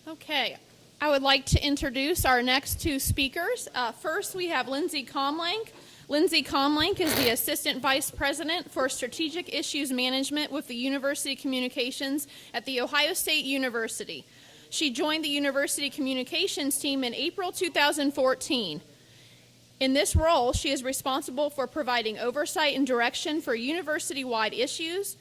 Okay, I would like to introduce our next two speakers. First, we have Lindsay Comlank. Lindsay Comlank is the Assistant Vice President for Strategic Issues Management with the University Communications at The Ohio State University. She joined the University Communications team in April 2014. In this role, she is responsible for providing oversight and direction for university-wide issues.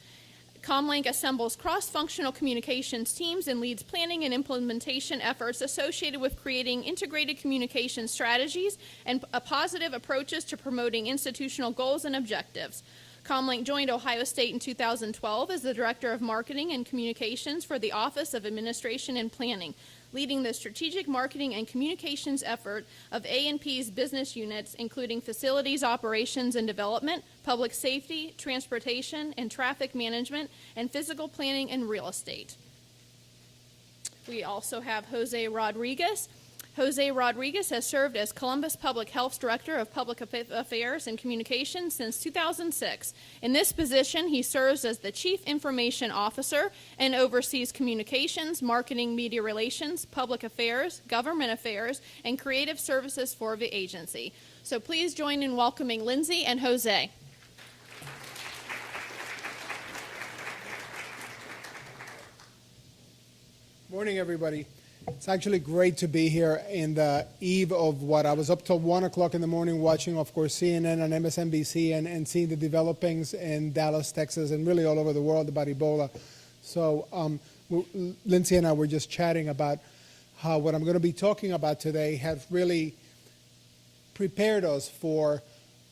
Comlank assembles cross-functional communications teams and leads planning and implementation efforts associated with creating integrated communication strategies and positive approaches to promoting institutional goals and objectives. Comlank joined Ohio State in 2012 as the Director of Marketing and Communications for the Office of Administration and Planning, leading the strategic marketing and communications effort of A&P's business units, including facilities operations and development, public safety, transportation, and traffic management, and physical planning and real estate. We also have Jose Rodriguez. Jose Rodriguez has served as Columbus Public Health's Director of Public Affairs and Communications since 2006. In this position, he serves as the Chief Information Officer and oversees communications, marketing, media relations, public affairs, government affairs, and creative services for the agency. So please join in welcoming Lindsay and Jose. Morning, everybody. It's actually great to be here in the eve of what I was up till 1 o'clock in the morning watching, of course, CNN and MSNBC and seeing the developings in Dallas, Texas, and really all over the world about Ebola. So Lindsay and I were just chatting about how what I'm going to be talking about today has really prepared us for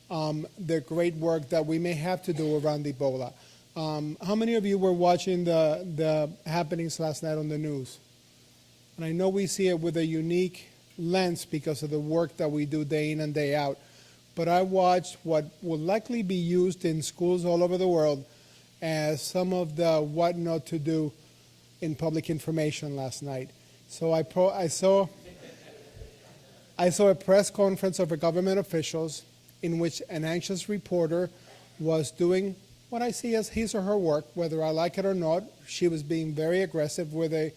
the great work that we may have to do around Ebola. How many of you were watching the happenings last night on the news? And I know we see it with a unique lens because of the work that we do day in and day out. But I watched what will likely be used in schools all over the world as some of the what not to do in public information last night. So I saw a press conference of government officials in which an anxious reporter was doing what I see as his or her work, whether I like it or not. She was being very aggressive with a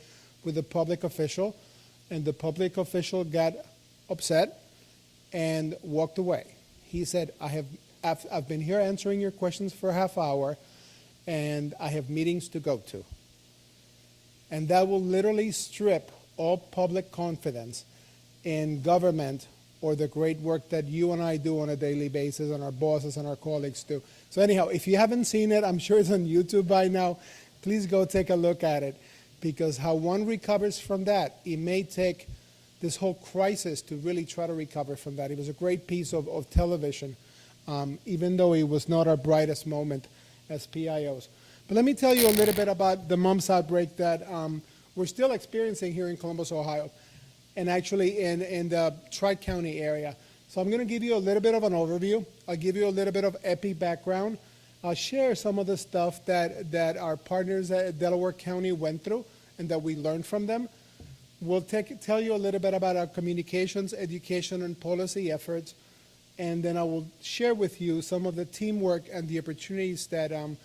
public official, and the public official got upset and walked away. He said, I've been here answering your questions for a half hour, and I have meetings to go to. And that will literally strip all public confidence in government or the great work that you and I do on a daily basis, and our bosses and our colleagues do. So anyhow, if you haven't seen it, I'm sure it's on YouTube by now, please go take a look at it. Because how one recovers from that, it may take this whole crisis to really try to recover from that. It was a great piece of television, even though it was not our brightest moment as PIOs. But let me tell you a little bit about the mumps outbreak that we're still experiencing here in Columbus, Ohio, and actually in the Tri-County area. So I'm going to give you a little bit of an overview. I'll give you a little bit of epi background. I'll share some of the stuff that our partners at Delaware County went through and that we learned from them. We'll tell you a little bit about our communications, education, and policy efforts, and then I will share with you some of the teamwork and the opportunities that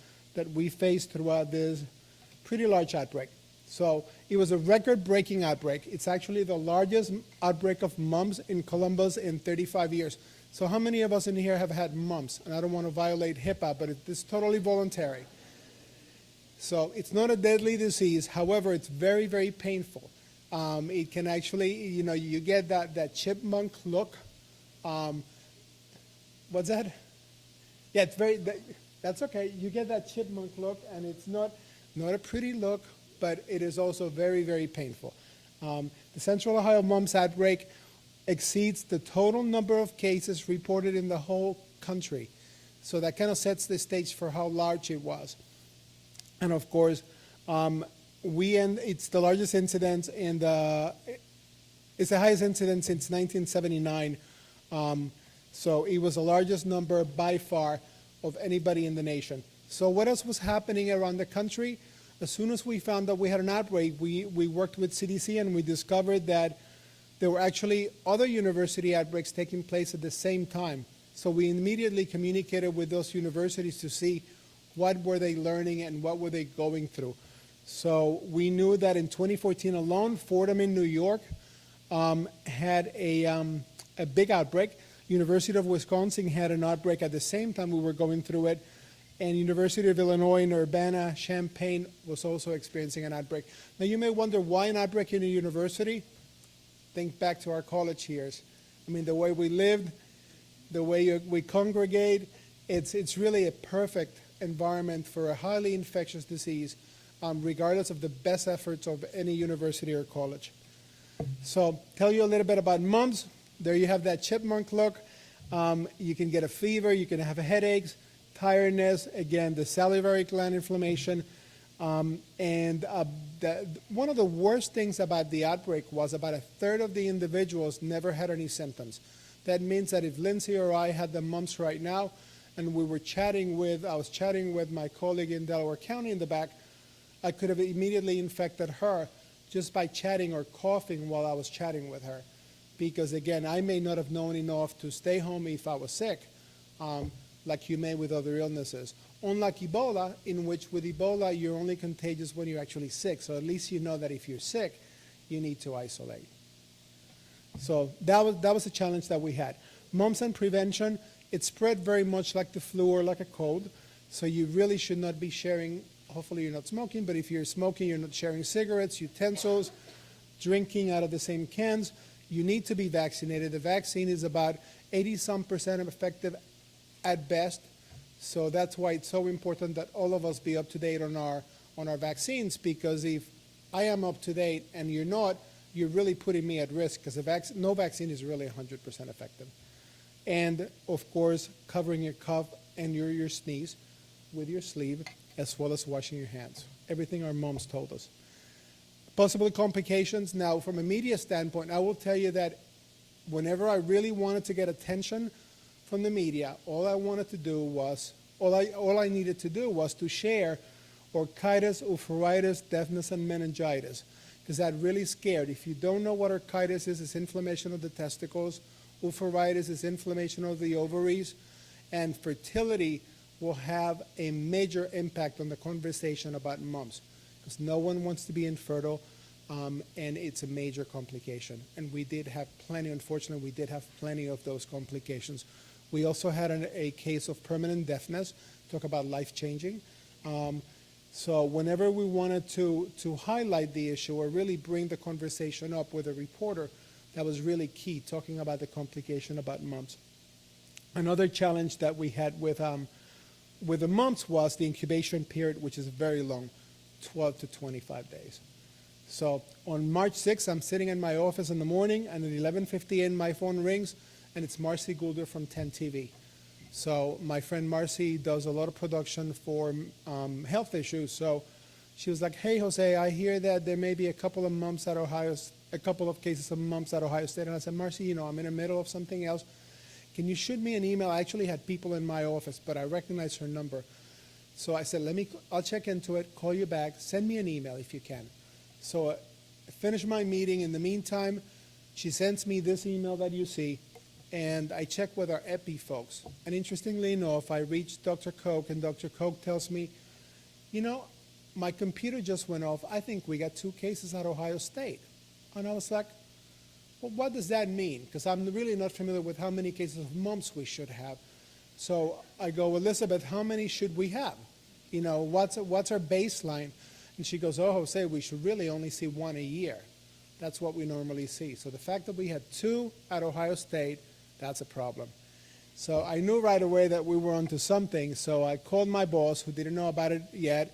we faced throughout this pretty large outbreak. So it was a record-breaking outbreak. It's actually the largest outbreak of mumps in Columbus in 35 years. So how many of us in here have had mumps? And I don't want to violate HIPAA, but it's totally voluntary. So it's not a deadly disease. However, it's very, very painful. It can actually, you get that chipmunk look. What's that? Yeah, that's okay. You get that chipmunk look, and it's not a pretty look, but it is also very, very painful. The Central Ohio mumps outbreak exceeds the total number of cases reported in the whole country. So that kind of sets the stage for how large it was. And of course, it's the largest incidence it's the highest incidence since 1979. So it was the largest number by far of anybody in the nation. So what else was happening around the country? As soon as we found that we had an outbreak, we worked with CDC and we discovered that there were actually other university outbreaks taking place at the same time. So we immediately communicated with those universities to see what were they learning and what were they going through. So we knew that in 2014 alone, Fordham in New York had a big outbreak. University of Wisconsin had an outbreak at the same time we were going through it. And University of Illinois in Urbana-Champaign was also experiencing an outbreak. Now you may wonder why an outbreak in a university? Think back to our college years. I mean, the way we lived, the way we congregate, it's really a perfect environment for a highly infectious disease, regardless of the best efforts of any university or college. So tell you a little bit about mumps. There you have that chipmunk look. You can get a fever, you can have headaches, tiredness, again, the salivary gland inflammation. One of the worst things about the outbreak was about a third of the individuals never had any symptoms. That means that if Lindsay or I had the mumps right now, and I was chatting with my colleague in Delaware County in the back, I could have immediately infected her just by chatting or coughing while I was chatting with her. Because again, I may not have known enough to stay home if I was sick, like you may with other illnesses. Unlike Ebola, in which with Ebola, you're only contagious when you're actually sick. So at least you know that if you're sick, you need to isolate. So that was a challenge that we had. Mumps and prevention, it spread very much like the flu or like a cold. So you really should not be sharing, hopefully you're not smoking, but if you're smoking, you're not sharing cigarettes, utensils, drinking out of the same cans. You need to be vaccinated. The vaccine is about 80-some% effective at best. So that's why it's so important that all of us be up to date on our vaccines, because if I am up to date and you're not, you're really putting me at risk, because no vaccine is really 100% effective. And of course, covering your cough and your sneeze with your sleeve, as well as washing your hands. Everything our moms told us. Possible complications. Now, from a media standpoint, I will tell you that whenever I really wanted to get attention from the media, all I needed to do was to share orchitis, oophoitis, deafness, and meningitis, because that really scared. If you don't know what orchitis is, it's inflammation of the testicles. Oophoitis is inflammation of the ovaries, and fertility will have a major impact on the conversation about mumps, because no one wants to be infertile, and it's a major complication. And we did have plenty, unfortunately, we did have plenty of those complications. We also had a case of permanent deafness, talk about life-changing. So whenever we wanted to highlight the issue or really bring the conversation up with a reporter, that was really key, talking about the complication about mumps. Another challenge that we had with the mumps was the incubation period, which is very long, 12 to 25 days. So on March 6th, I'm sitting in my office in the morning, and at 11:50 my phone rings, and it's Marcy Goulder from 10 TV. So my friend Marcy does a lot of production for health issues. So she was like, "Hey, Jose, I hear that there may be a couple of cases of mumps at Ohio State." And I said, "Marcy, I'm in the middle of something else. Can you shoot me an email?" I actually had people in my office, but I recognized her number. So I said, I'll check into it, call you back, send me an email if you can. So I finished my meeting. In the meantime, she sends me this email that you see, and I check with our EPI folks. And interestingly enough, I reached Dr. Koch, and Dr. Koch tells me, my computer just went off. I think we got 2 cases at Ohio State. And I was like, well, what does that mean? Because I'm really not familiar with how many cases of mumps we should have. So I go, Elizabeth, how many should we have? What's our baseline? And she goes, oh, Jose, we should really only see 1 a year. That's what we normally see. So the fact that we had 2 at Ohio State, that's a problem. So I knew right away that we were onto something. So I called my boss, who didn't know about it yet,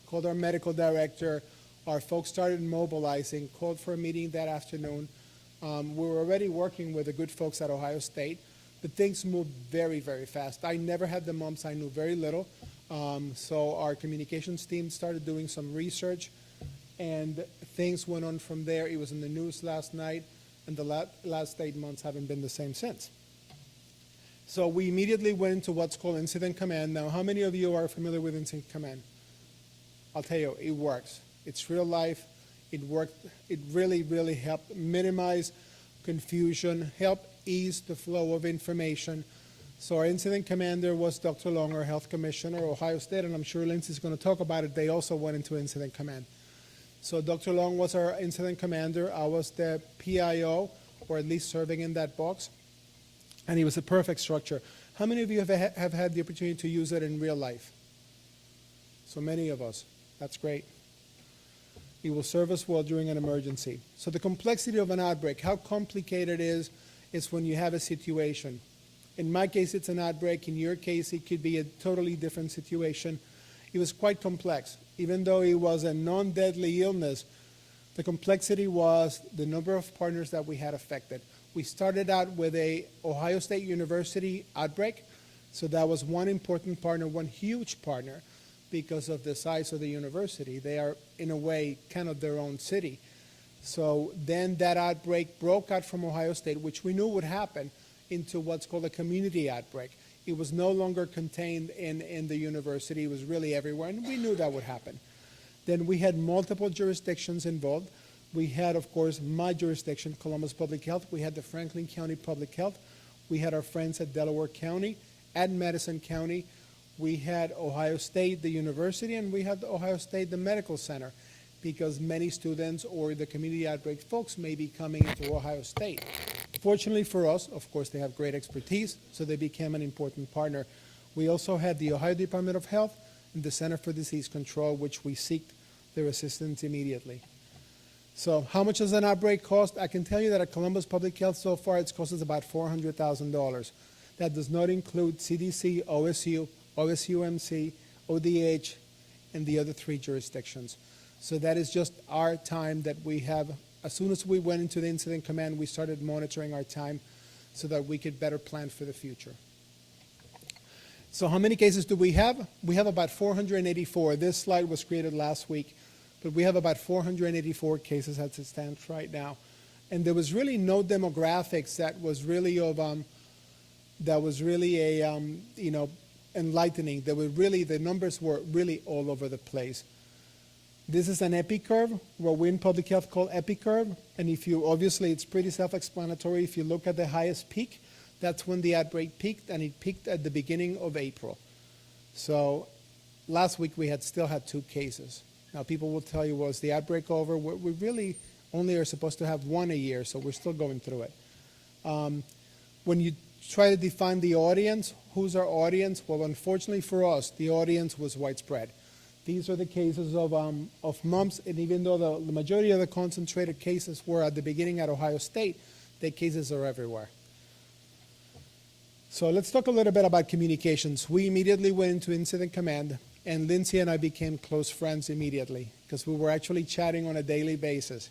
called our medical director. Our folks started mobilizing, called for a meeting that afternoon. We were already working with the good folks at Ohio State, but things moved very, very fast. I never had the mumps. I knew very little. So our communications team started doing some research, and things went on from there. It was in the news last night, and the last 8 months haven't been the same since. So we immediately went into what's called Incident Command. Now, how many of you are familiar with Incident Command? I'll tell you, it works. It's real life. It worked. It really, really helped minimize confusion, help ease the flow of information. So our incident commander was Dr. Long, our health commissioner, Ohio State, and I'm sure Lindsay's going to talk about it. They also went into incident command. So Dr. Long was our incident commander. I was the PIO, or at least serving in that box. And he was a perfect structure. How many of you have had the opportunity to use it in real life? So many of us. That's great. It will serve us well during an emergency. So the complexity of an outbreak, how complicated it is when you have a situation. In my case, it's an outbreak. In your case, it could be a totally different situation. It was quite complex. Even though it was a non-deadly illness, the complexity was the number of partners that we had affected. We started out with a Ohio State University outbreak. So that was one important partner, one huge partner, because of the size of the university. They are, in a way, kind of their own city. So then that outbreak broke out from Ohio State, which we knew would happen, into what's called a community outbreak. It was no longer contained in the university. It was really everywhere, and we knew that would happen. Then we had multiple jurisdictions involved. We had, of course, my jurisdiction, Columbus Public Health. We had the Franklin County Public Health. We had our friends at Delaware County, at Madison County. We had Ohio State, the university, and we had Ohio State, the medical center, because many students or the community outbreak folks may be coming into Ohio State. Fortunately for us, of course, they have great expertise, so they became an important partner. We also had the Ohio Department of Health and the Center for Disease Control, which we seeked their assistance immediately. So how much does an outbreak cost? I can tell you that at Columbus Public Health so far, it's cost us about $400,000. That does not include CDC, OSU, OSUMC, ODH, and the other 3 jurisdictions. So that is just our time that we have. As soon as we went into the incident command, we started monitoring our time so that we could better plan for the future. So how many cases do we have? We have about 484. This slide was created last week, but we have about 484 cases as it stands right now. And there was really no demographics that was really enlightening. The numbers were really all over the place. This is an epicurve, what we in public health call epicurve. And obviously it's pretty self-explanatory. If you look at the highest peak, that's when the outbreak peaked, and it peaked at the beginning of April. So last week we still had 2 cases. Now people will tell you, well, is the outbreak over? We really only are supposed to have 1 a year, so we're still going through it. When you try to define the audience, who's our audience? Well, unfortunately for us, the audience was widespread. These are the cases of mumps, and even though the majority of the concentrated cases were at the beginning at Ohio State, the cases are everywhere. So let's talk a little bit about communications. We immediately went into incident command, and Lindsay and I became close friends immediately because we were actually chatting on a daily basis.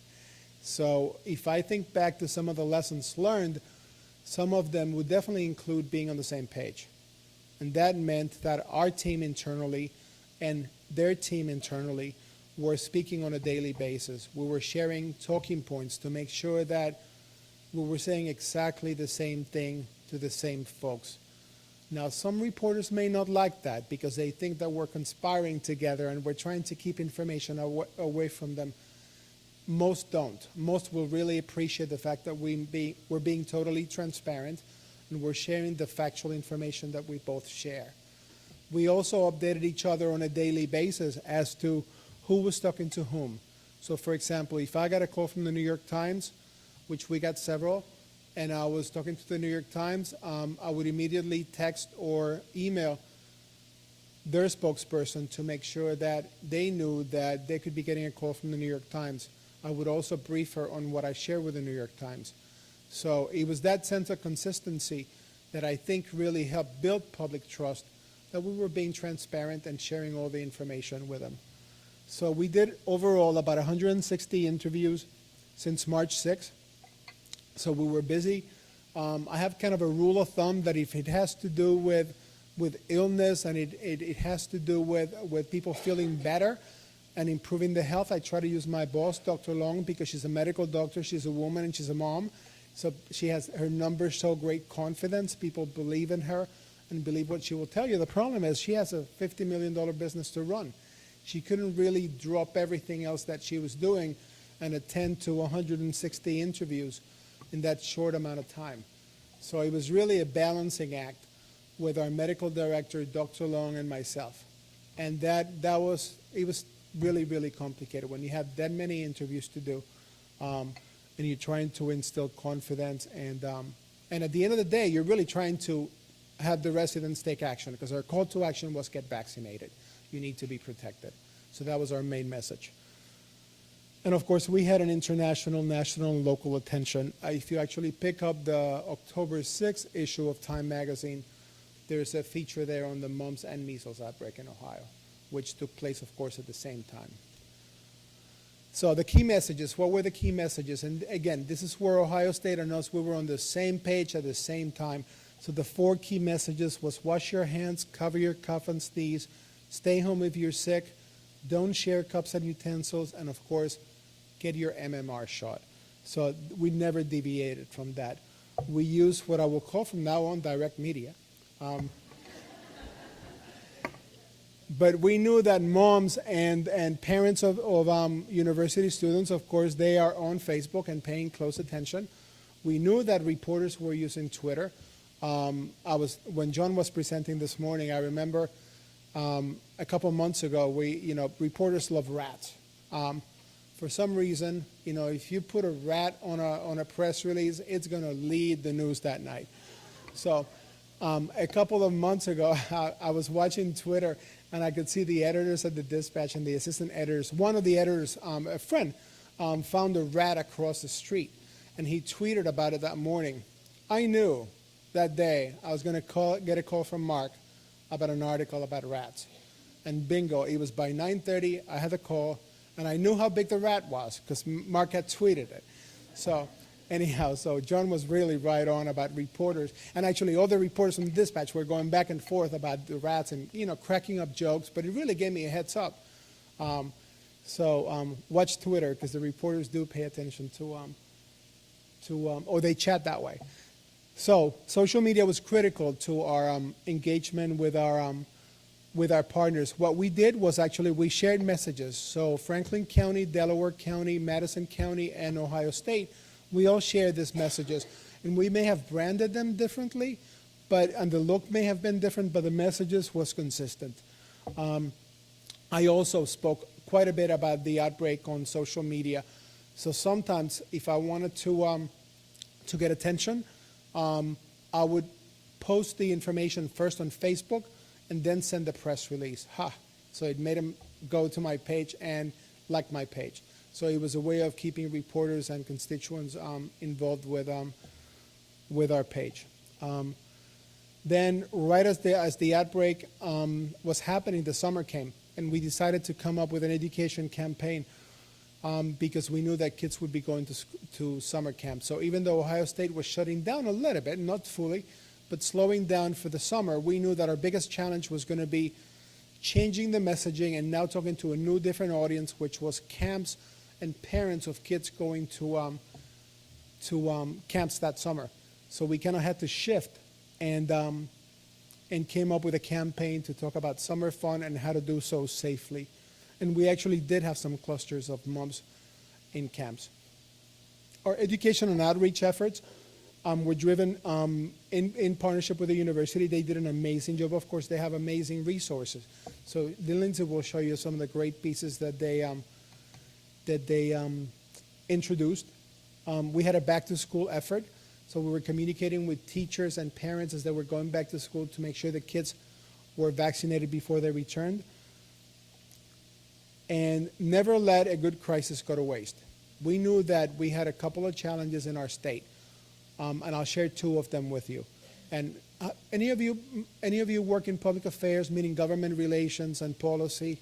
So if I think back to some of the lessons learned, some of them would definitely include being on the same page. And that meant that our team internally and their team internally were speaking on a daily basis. We were sharing talking points to make sure that we were saying exactly the same thing to the same folks. Now, some reporters may not like that because they think that we're conspiring together and we're trying to keep information away from them. Most don't. Most will really appreciate the fact that we're being totally transparent and we're sharing the factual information that we both share. We also updated each other on a daily basis as to who was talking to whom. So, for example, if I got a call from the New York Times, which we got several, and I was talking to the New York Times, I would immediately text or email their spokesperson to make sure that they knew that they could be getting a call from the New York Times. I would also brief her on what I share with the New York Times. So it was that sense of consistency that I think really helped build public trust, that we were being transparent and sharing all the information with them. So we did overall about 160 interviews since March 6th. So we were busy. I have kind of a rule of thumb that if it has to do with illness and it has to do with people feeling better and improving the health, I try to use my boss, Dr. Long, because she's a medical doctor, she's a woman, and she's a mom. So her numbers show great confidence. People believe in her and believe what she will tell you. The problem is she has a $50 million business to run. She couldn't really drop everything else that she was doing and attend to 160 interviews in that short amount of time. So it was really a balancing act. with our medical director, Dr. Long, and myself. And it was really, really complicated when you have that many interviews to do, and you're trying to instill confidence. And at the end of the day, you're really trying to have the residents take action, because our call to action was get vaccinated. You need to be protected. So that was our main message. And of course, we had an international, national, and local attention. If you actually pick up the October 6th issue of Time magazine, there's a feature there on the mumps and measles outbreak in Ohio, which took place, of course, at the same time. So the key messages, what were the key messages? And again, this is where Ohio State and us, we were on the same page at the same time. So the 4 key messages was wash your hands, cover your cough and sneeze, stay home if you're sick, don't share cups and utensils, and of course, get your MMR shot. So we never deviated from that. We use what I will call from now on direct media. But we knew that moms and parents of university students, of course, they are on Facebook and paying close attention. We knew that reporters were using Twitter. When John was presenting this morning, I remember a couple months ago, reporters love rats. For some reason, if you put a rat on a press release, it's going to lead the news that night. So a couple of months ago, I was watching Twitter, and I could see the editors at the Dispatch and the assistant editors. One of the editors, a friend, found a rat across the street, and he tweeted about it that morning. I knew that day I was going to get a call from Mark about an article about rats. And bingo, it was by 9:30, I had a call, and I knew how big the rat was because Mark had tweeted it. So anyhow, so John was really right on about reporters. And actually, all the reporters from the Dispatch were going back and forth about the rats and, cracking up jokes, but it really gave me a heads up. So watch Twitter, because the reporters do pay attention or they chat that way. So social media was critical to our engagement with our partners. What we did was actually we shared messages. So Franklin County, Delaware County, Madison County, and Ohio State, we all shared these messages. And we may have branded them differently, and the look may have been different, but the messages was consistent. I also spoke quite a bit about the outbreak on social media. So sometimes if I wanted to get attention, I would post the information first on Facebook and then send the press release. So it made them go to my page and like my page. So it was a way of keeping reporters and constituents involved with our page. Then right as the outbreak was happening, the summer came, and we decided to come up with an education campaign because we knew that kids would be going to summer camp. So even though Ohio State was shutting down a little bit, not fully, but slowing down for the summer, we knew that our biggest challenge was going to be changing the messaging and now talking to a new, different audience, which was camps and parents of kids going to camps that summer. So we kind of had to shift and came up with a campaign to talk about summer fun and how to do so safely. And we actually did have some clusters of moms in camps. Our education and outreach efforts were driven in partnership with the university. They did an amazing job. Of course, they have amazing resources. So Lindsay will show you some of the great pieces that they introduced. We had a back-to-school effort. So we were communicating with teachers and parents as they were going back to school to make sure the kids were vaccinated before they returned. And never let a good crisis go to waste. We knew that we had a couple of challenges in our state, and I'll share 2 of them with you. And any of you work in public affairs, meaning government relations and policy?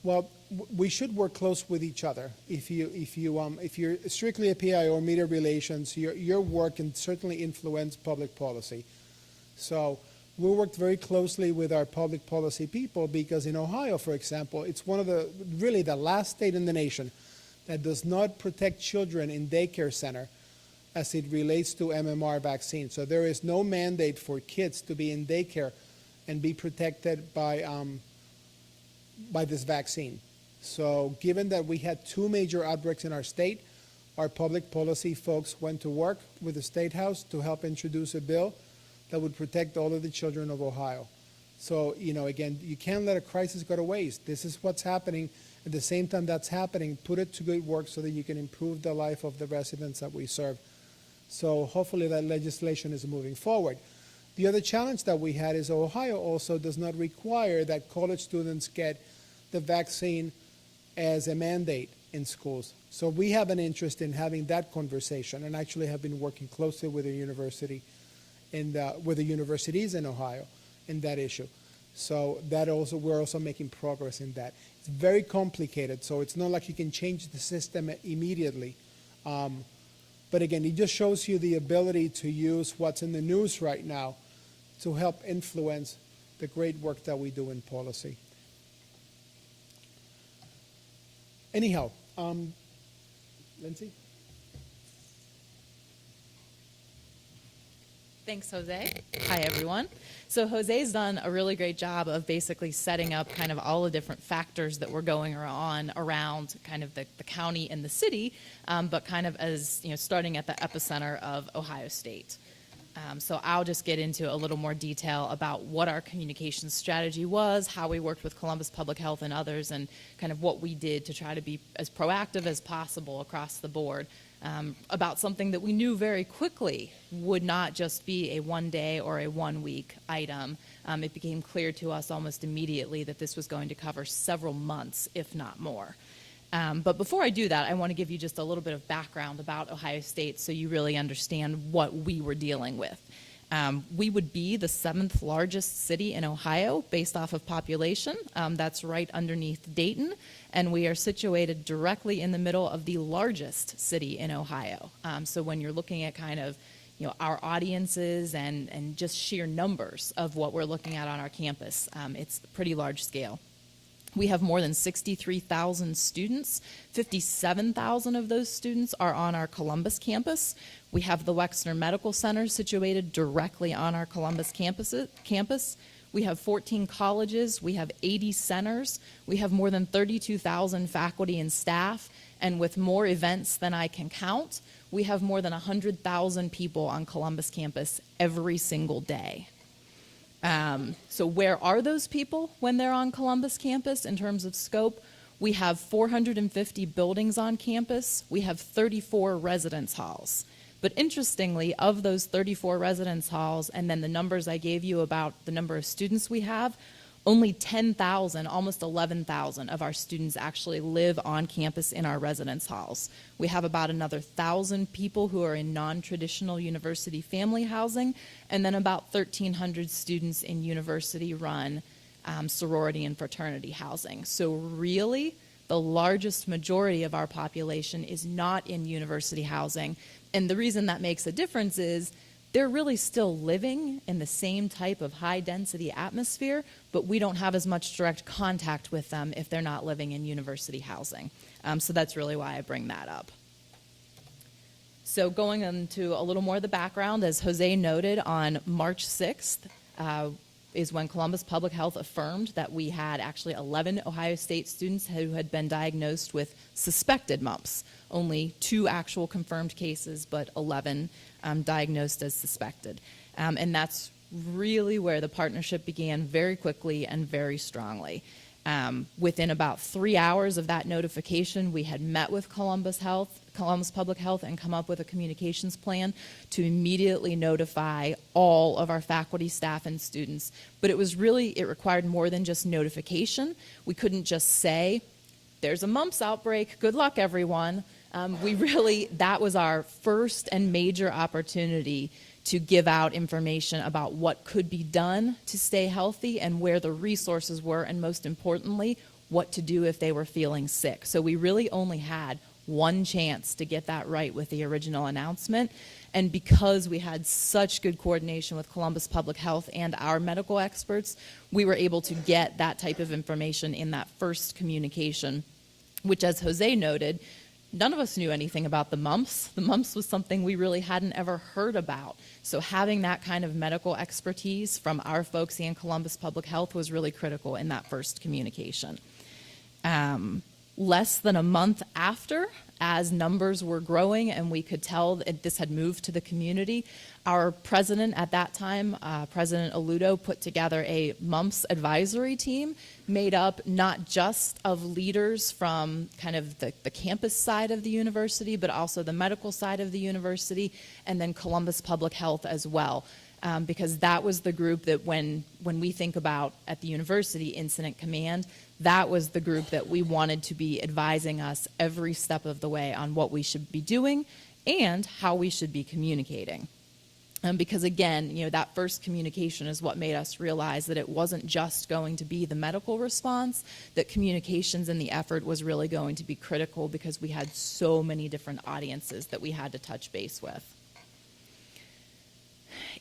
Well, we should work close with each other. If you're strictly a PIO or media relations, your work can certainly influence public policy. So we worked very closely with our public policy people because in Ohio, for example, it's one of the last state in the nation that does not protect children in daycare center as it relates to MMR vaccine. So there is no mandate for kids to be in daycare and be protected by this vaccine. So given that we had 2 major outbreaks in our state, our public policy folks went to work with the State House to help introduce a bill that would protect all of the children of Ohio. So, again, you can't let a crisis go to waste. This is what's happening. At the same time that's happening, put it to good work so that you can improve the life of the residents that we serve. So hopefully that legislation is moving forward. The other challenge that we had is Ohio also does not require that college students get the vaccine as a mandate in schools. So we have an interest in having that conversation, and actually have been working closely with the university and with the universities in Ohio in that issue. So that also, we're also making progress in that. It's very complicated, so it's not like you can change the system immediately. But again, it just shows you the ability to use what's in the news right now to help influence the great work that we do in policy. Anyhow, Lindsay? Thanks, Jose. Hi, everyone. So Jose's done a really great job of basically setting up kind of all the different factors that were going on around kind of the county and the city, but kind of as, starting at the epicenter of Ohio State. So I'll just get into a little more detail about what our communications strategy was, how we worked with Columbus Public Health and others, and kind of what we did to try to be as proactive as possible across the board about something that we knew very quickly would not just be a one-day or a one-week item. It became clear to us almost immediately that this was going to cover several months, if not more. But before I do that, I want to give you just a little bit of background about Ohio State so you really understand what we were dealing with. We would be the 7th largest city in Ohio based off of population. That's right underneath Dayton, and we are situated directly in the middle of the largest city in Ohio. So when you're looking at kind of our audiences and just sheer numbers of what we're looking at on our campus, it's a pretty large scale. We have more than 63,000 students. 57,000 of those students are on our Columbus campus. We have the Wexner Medical Center situated directly on our Columbus campus. We have 14 colleges. We have 80 centers. We have more than 32,000 faculty and staff. And with more events than I can count, we have more than 100,000 people on Columbus campus every single day. So where are those people when they're on Columbus campus in terms of scope? We have 450 buildings on campus. We have 34 residence halls. But interestingly, of those 34 residence halls, and then the numbers I gave you about the number of students we have, only 10,000, almost 11,000 of our students actually live on campus in our residence halls. We have about another 1,000 people who are in non-traditional university family housing, and then about 1,300 students in university-run sorority and fraternity housing. So really, the largest majority of our population is not in university housing. And the reason that makes a difference is they're really still living in the same type of high-density atmosphere, but we don't have as much direct contact with them if they're not living in university housing. So that's really why I bring that up. So going into a little more of the background, as Jose noted, on March 6th is when Columbus Public Health affirmed that we had actually 11 Ohio State students who had been diagnosed with suspected mumps. Only 2 actual confirmed cases, but 11 diagnosed as suspected. And that's really where the partnership began very quickly and very strongly. Within about 3 hours of that notification, we had met with Columbus Public Health, and come up with a communications plan to immediately notify all of our faculty, staff, and students. But it required more than just notification. We couldn't just say, there's a mumps outbreak, good luck everyone. That was our first and major opportunity to give out information about what could be done to stay healthy and where the resources were, and most importantly, what to do if they were feeling sick. So we really only had one chance to get that right with the original announcement. And because we had such good coordination with Columbus Public Health and our medical experts, we were able to get that type of information in that first communication, which, as Jose noted, none of us knew anything about the mumps. The mumps was something we really hadn't ever heard about. So having that kind of medical expertise from our folks and Columbus Public Health was really critical in that first communication. Less than a month after, as numbers were growing and we could tell that this had moved to the community, our president at that time, President Aludo, put together a mumps advisory team made up not just of leaders from kind of the campus side of the university, but also the medical side of the university, and then Columbus Public Health as well. Because that was the group that when we think about at the university incident command, that was the group that we wanted to be advising us every step of the way on what we should be doing and how we should be communicating. Because again, that first communication is what made us realize that it wasn't just going to be the medical response, that communications in the effort was really going to be critical because we had so many different audiences that we had to touch base with.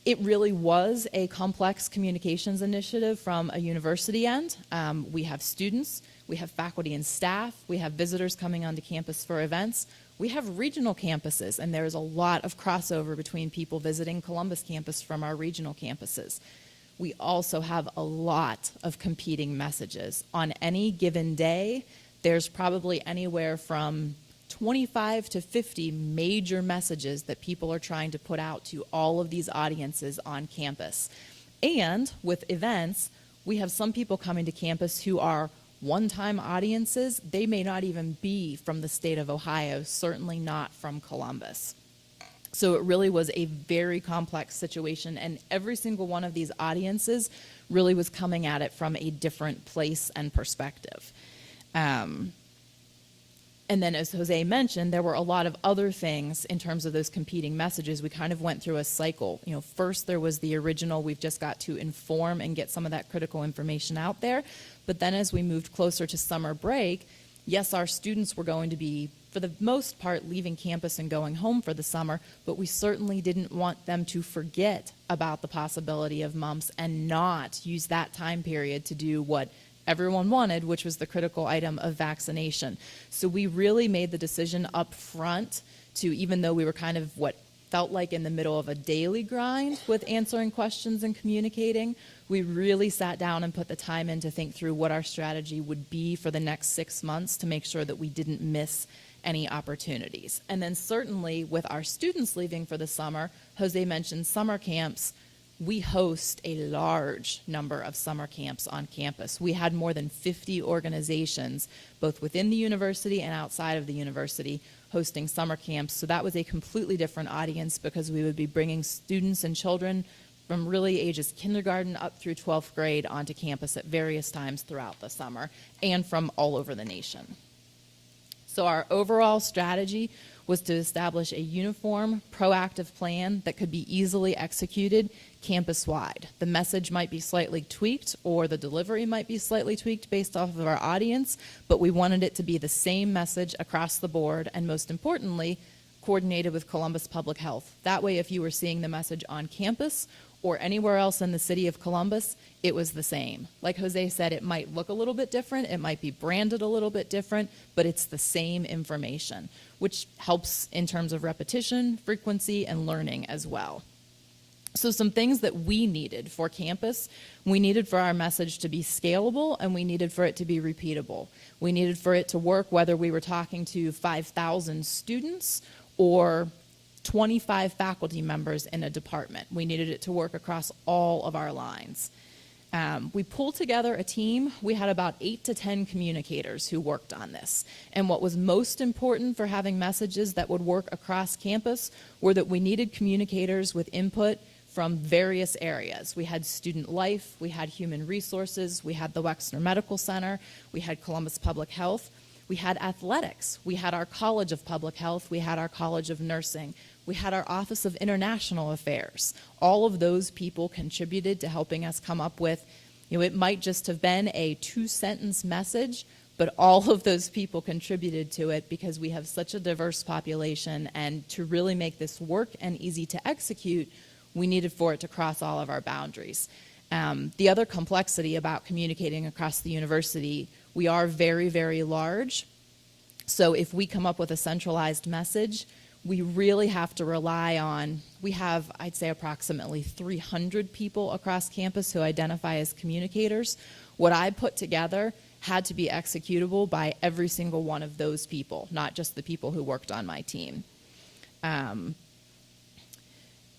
It really was a complex communications initiative from a university end. We have students, we have faculty and staff, we have visitors coming onto campus for events. We have regional campuses, and there's a lot of crossover between people visiting Columbus campus from our regional campuses. We also have a lot of competing messages. On any given day, there's probably anywhere from 25 to 50 major messages that people are trying to put out to all of these audiences on campus. And with events, we have some people coming to campus who are one-time audiences. They may not even be from the state of Ohio, certainly not from Columbus. So it really was a very complex situation, and every single one of these audiences really was coming at it from a different place and perspective. And then, as Jose mentioned, there were a lot of other things in terms of those competing messages. We kind of went through a cycle. First there was the original, we've just got to inform and get some of that critical information out there. But then as we moved closer to summer break, yes, our students were going to be, for the most part, leaving campus and going home for the summer, but we certainly didn't want them to forget about the possibility of mumps and not use that time period to do what everyone wanted, which was the critical item of vaccination. So we really made the decision up front to, even though we were kind of what felt like in the middle of a daily grind with answering questions and communicating, we really sat down and put the time in to think through what our strategy would be for the next 6 months to make sure that we didn't miss any opportunities. And then certainly with our students leaving for the summer, Jose mentioned summer camps. We host a large number of summer camps on campus. We had more than 50 organizations, both within the university and outside of the university, hosting summer camps. So that was a completely different audience because we would be bringing students and children from really ages kindergarten up through 12th grade onto campus at various times throughout the summer and from all over the nation. So our overall strategy was to establish a uniform, proactive plan that could be easily executed campus-wide. The message might be slightly tweaked or the delivery might be slightly tweaked based off of our audience, but we wanted it to be the same message across the board and, most importantly, coordinated with Columbus Public Health. That way, if you were seeing the message on campus or anywhere else in the city of Columbus, it was the same. Like Jose said, it might look a little bit different, it might be branded a little bit different, but it's the same information, which helps in terms of repetition, frequency, and learning as well. So some things that we needed for campus, we needed for our message to be scalable and we needed for it to be repeatable. We needed for it to work whether we were talking to 5,000 students or 25 faculty members in a department. We needed it to work across all of our lines. We pulled together a team. We had about 8 to 10 communicators who worked on this. And what was most important for having messages that would work across campus were that we needed communicators with input from various areas. We had student life, we had human resources, we had the Wexner Medical Center, we had Columbus Public Health, we had athletics, we had our College of Public Health, we had our College of Nursing, we had our Office of International Affairs. All of those people contributed to helping us come up with, it might just have been a 2-sentence message, but all of those people contributed to it because we have such a diverse population, and to really make this work and easy to execute, we needed for it to cross all of our boundaries. The other complexity about communicating across the university, we are very, very large. So if we come up with a centralized message, we really have to rely on, we have, I'd say, approximately 300 people across campus who identify as communicators. What I put together had to be executable by every single one of those people, not just the people who worked on my team.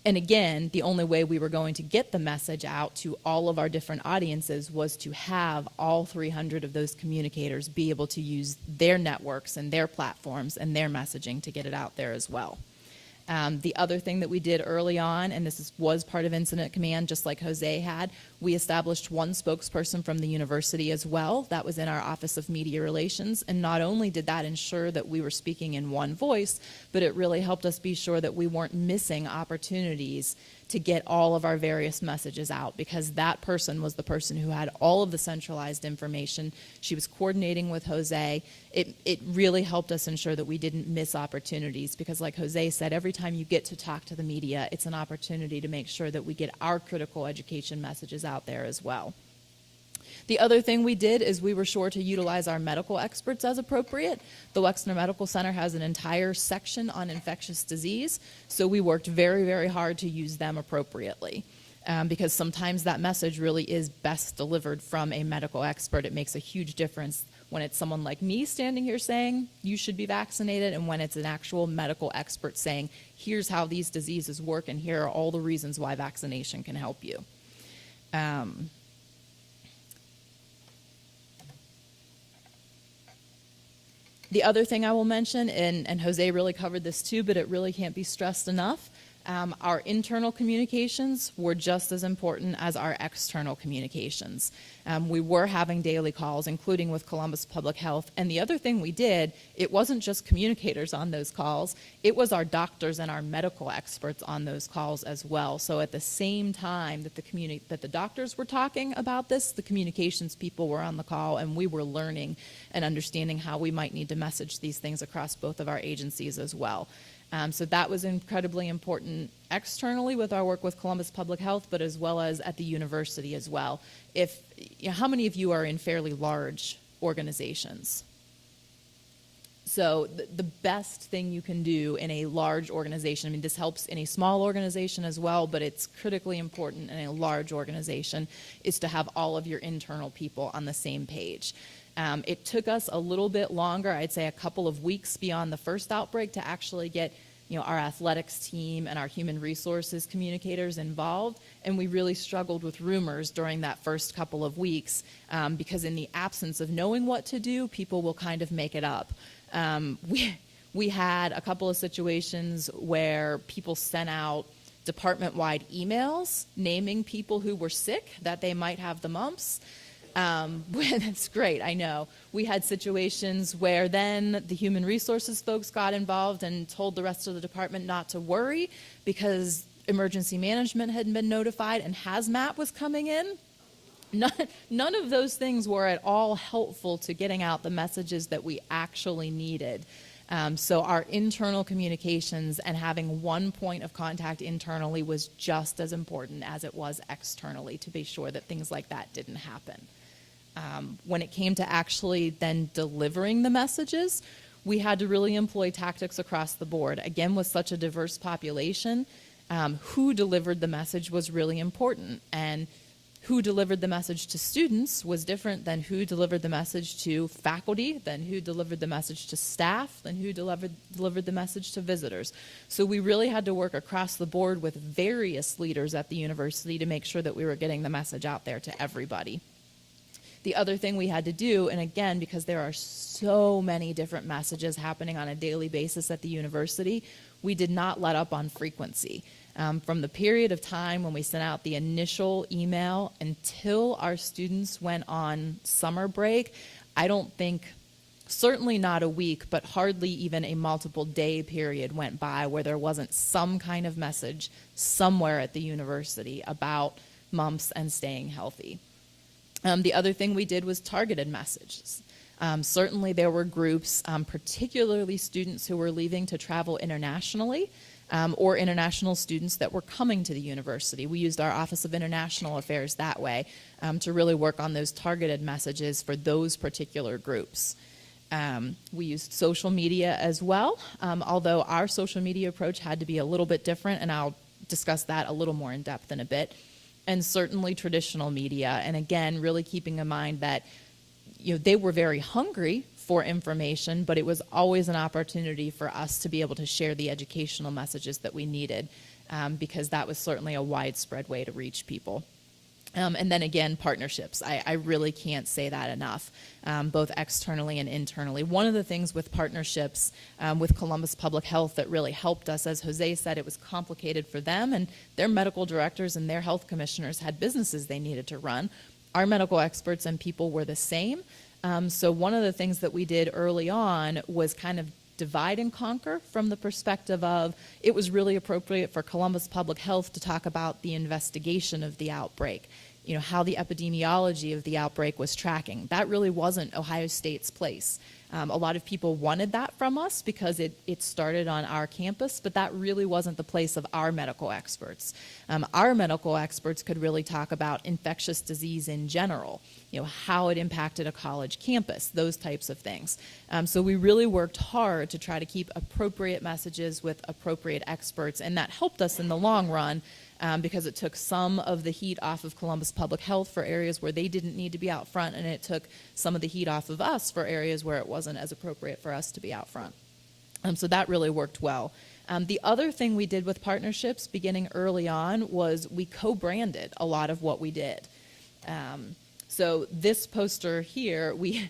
And again, the only way we were going to get the message out to all of our different audiences was to have all 300 of those communicators be able to use their networks and their platforms and their messaging to get it out there as well. The other thing that we did early on, and was part of Incident Command, just like Jose had, we established one spokesperson from the university as well. That was in our Office of Media Relations. And not only did that ensure that we were speaking in one voice, but it really helped us be sure that we weren't missing opportunities to get all of our various messages out, because that person was the person who had all of the centralized information. She was coordinating with Jose. It really helped us ensure that we didn't miss opportunities, because like Jose said, every time you get to talk to the media, it's an opportunity to make sure that we get our critical education messages out there as well. The other thing we did is we were sure to utilize our medical experts as appropriate. The Wexner Medical Center has an entire section on infectious disease, so we worked very, very hard to use them appropriately. Because sometimes that message really is best delivered from a medical expert. It makes a huge difference when it's someone like me standing here saying you should be vaccinated, and when it's an actual medical expert saying here's how these diseases work and here are all the reasons why vaccination can help you. The other thing I will mention, and Jose really covered this too, but it really can't be stressed enough, our internal communications were just as important as our external communications. We were having daily calls, including with Columbus Public Health. And the other thing we did, it wasn't just communicators on those calls, it was our doctors and our medical experts on those calls as well. So at the same time that the doctors were talking about this, the communications people were on the call, and we were learning and understanding how we might need to message these things across both of our agencies as well. So that was incredibly important externally with our work with Columbus Public Health, but as well as at the university as well. How many of you are in fairly large organizations? So the best thing you can do in a large organization, I mean, this helps in a small organization as well, but it's critically important in a large organization, is to have all of your internal people on the same page. It took us a little bit longer, I'd say a couple of weeks beyond the first outbreak, to actually get our athletics team and our human resources communicators involved, and we really struggled with rumors during that first couple of weeks because in the absence of knowing what to do, people will kind of make it up. We had a couple of situations where people sent out department-wide emails naming people who were sick, that they might have the mumps. That's great, I know. We had situations where then the human resources folks got involved and told the rest of the department not to worry because emergency management had been notified and hazmat was coming in. None of those things were at all helpful to getting out the messages that we actually needed. So our internal communications and having one point of contact internally was just as important as it was externally to be sure that things like that didn't happen. When it came to actually then delivering the messages, we had to really employ tactics across the board. Again, with such a diverse population, who delivered the message was really important. And who delivered the message to students was different than who delivered the message to faculty, than who delivered the message to staff, than who delivered the message to visitors. So we really had to work across the board with various leaders at the university to make sure that we were getting the message out there to everybody. The other thing we had to do, and again, because there are so many different messages happening on a daily basis at the university, we did not let up on frequency. From the period of time when we sent out the initial email until our students went on summer break, I don't think, certainly not a week, but hardly even a multiple day period went by where there wasn't some kind of message somewhere at the university about mumps and staying healthy. The other thing we did was targeted messages. Certainly there were groups, particularly students who were leaving to travel internationally, or international students that were coming to the university. We used our Office of International Affairs that way to really work on those targeted messages for those particular groups. We used social media as well, although our social media approach had to be a little bit different, and I'll discuss that a little more in depth in a bit. And certainly traditional media, and again, really keeping in mind that they were very hungry for information, but it was always an opportunity for us to be able to share the educational messages that we needed, because that was certainly a widespread way to reach people. And then again, partnerships. I really can't say that enough, both externally and internally. One of the things with partnerships with Columbus Public Health that really helped us, as Jose said, it was complicated for them, and their medical directors and their health commissioners had businesses they needed to run. Our medical experts and people were the same. So one of the things that we did early on was kind of divide and conquer from the perspective of it was really appropriate for Columbus Public Health to talk about the investigation of the outbreak, how the epidemiology of the outbreak was tracking. That really wasn't Ohio State's place. A lot of people wanted that from us because it started on our campus, but that really wasn't the place of our medical experts. Our medical experts could really talk about infectious disease in general, how it impacted a college campus, those types of things. So we really worked hard to try to keep appropriate messages with appropriate experts, and that helped us in the long run, because it took some of the heat off of Columbus Public Health for areas where they didn't need to be out front, and it took some of the heat off of us for areas where it wasn't as appropriate for us to be out front. So that really worked well. The other thing we did with partnerships beginning early on was we co-branded a lot of what we did. So this poster here, we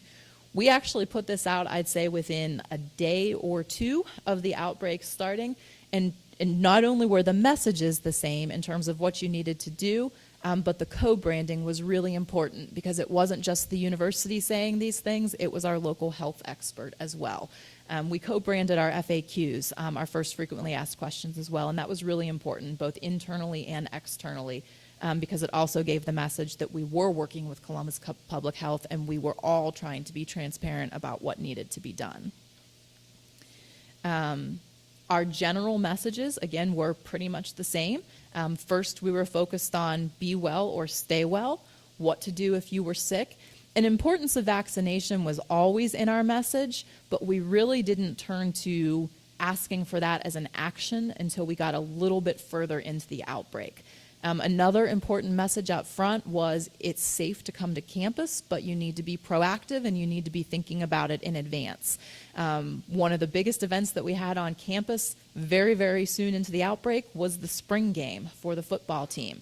actually put this out, I'd say, within a day or two of the outbreak starting, and not only were the messages the same in terms of what you needed to do, but the co-branding was really important because it wasn't just the university saying these things, it was our local health expert as well. We co-branded our FAQs, our first frequently asked questions as well, and that was really important both internally and externally, because it also gave the message that we were working with Columbus Public Health and we were all trying to be transparent about what needed to be done. Our general messages, again, were pretty much the same. First, we were focused on be well or stay well, what to do if you were sick. An importance of vaccination was always in our message, but we really didn't turn to asking for that as an action until we got a little bit further into the outbreak. Another important message up front was it's safe to come to campus, but you need to be proactive and you need to be thinking about it in advance. One of the biggest events that we had on campus very, very soon into the outbreak was the spring game for the football team.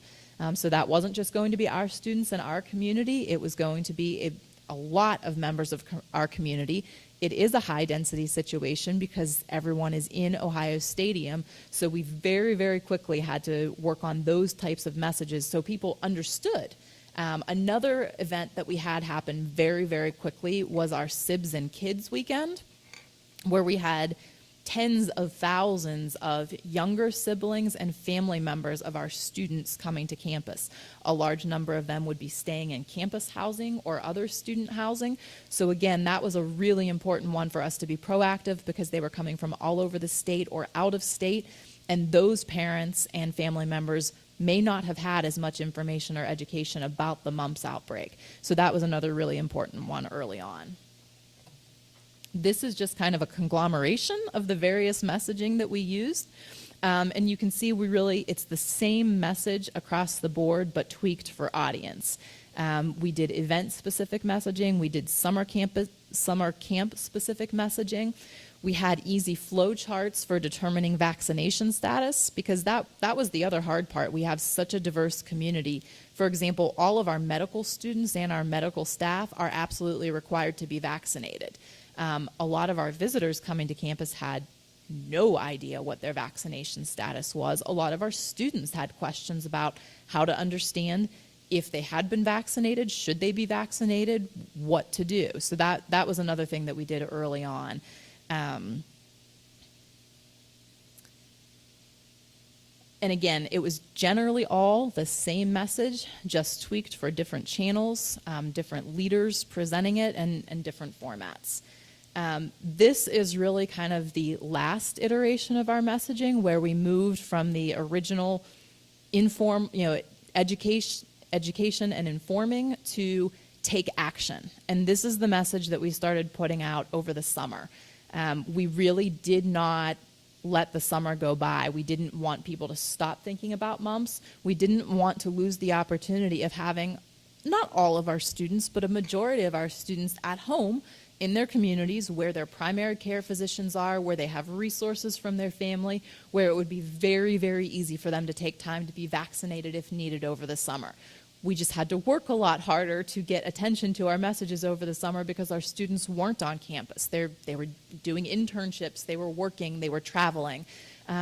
So that wasn't just going to be our students and our community, it was going to be a lot of members of our community. It is a high-density situation because everyone is in Ohio Stadium, so we very, very quickly had to work on those types of messages so people understood. Another event that we had happen very, very quickly was our Sibs and Kids weekend, where we had tens of thousands of younger siblings and family members of our students coming to campus. A large number of them would be staying in campus housing or other student housing. So again, that was a really important one for us to be proactive because they were coming from all over the state or out of state, and those parents and family members may not have had as much information or education about the mumps outbreak. So that was another really important one early on. This is just kind of a conglomeration of the various messaging that we used. And you can see it's the same message across the board, but tweaked for audience. We did event-specific messaging. We did summer camp-specific messaging. We had easy flow charts for determining vaccination status, because that was the other hard part. We have such a diverse community. For example, all of our medical students and our medical staff are absolutely required to be vaccinated. A lot of our visitors coming to campus had no idea what their vaccination status was. A lot of our students had questions about how to understand if they had been vaccinated, should they be vaccinated, what to do. So that was another thing that we did early on. And again, it was generally all the same message, just tweaked for different channels, different leaders presenting it, and different formats. This is really kind of the last iteration of our messaging, where we moved from the original education and informing to take action. And this is the message that we started putting out over the summer. We really did not let the summer go by. We didn't want people to stop thinking about mumps. We didn't want to lose the opportunity of having not all of our students, but a majority of our students at home in their communities where their primary care physicians are, where they have resources from their family, where it would be very, very easy for them to take time to be vaccinated if needed over the summer. We just had to work a lot harder to get attention to our messages over the summer because our students weren't on campus. They were doing internships, they were working, they were traveling.